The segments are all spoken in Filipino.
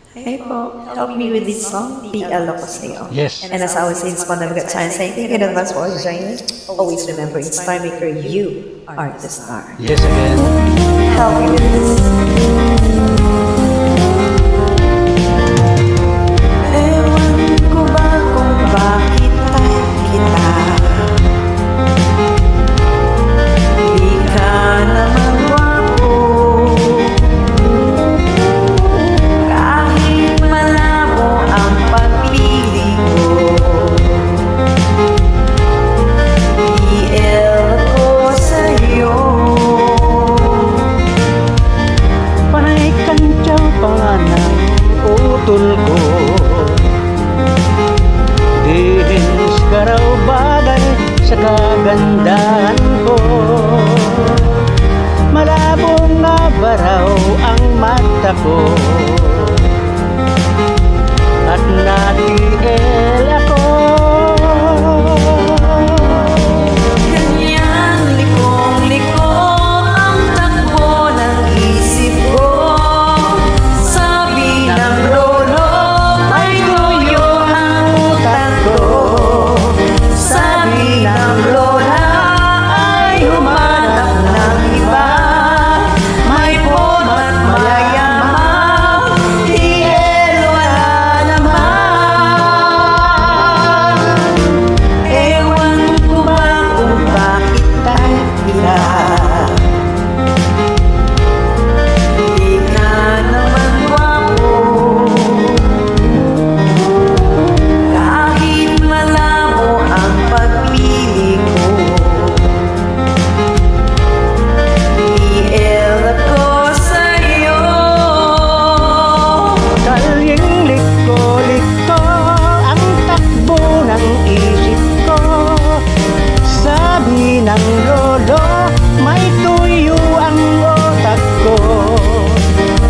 Hey po, help me with this song, PL ako sa'yo. Yes. And as I always say, it's fun I've got time saying thank you in advance for all your joining. Always remember, it's Star Maker, you are the star. Yes, again. Help me with this. Ewan ko ba kung bakit tayo kita? Di ka naman gwapo. Kahit malabo ang pagpili ko, PL ko sa'yo. Panay kantyaw pa nga ng utol ko. Dihins ka raw bagay sa kagandahan ko. Malabo nga ba raw ang mata ko? At natiil ako. Ganyan likong-liko ang takbo ng isip ko. Sabi ng lolo, ay tuyo ang utak ko. Sabi ng lola, ay humanap ng iba. May phone at mayayaman, TL wala naman. Ewan ko ba kung bakit tayo pila? Di ka naman gwapo. Kahit malabo ang pagpili ko, PL ako sa'yo. Kalyeng liko-liko ang takbo ng isip ko. Sabi ng lolo, may tuyo ang otak ko.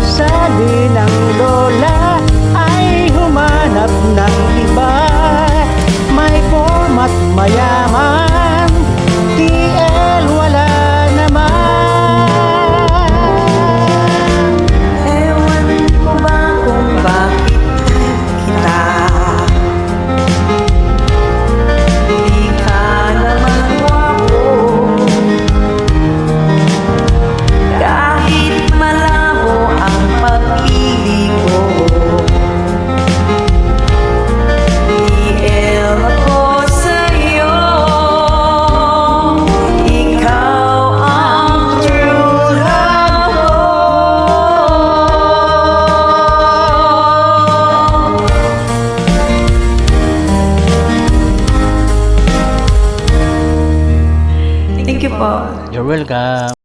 Sabi ng lola, ay humanap ng iba. May format mayaman, TL wala naman. Ewan ko ba kung bakit tayo kita? Di ka naman gwapo. Kahit malabo ang pagpili ko, PL ako sa'yo. Ikaw ang true love ko. Thank you po. You're welcome.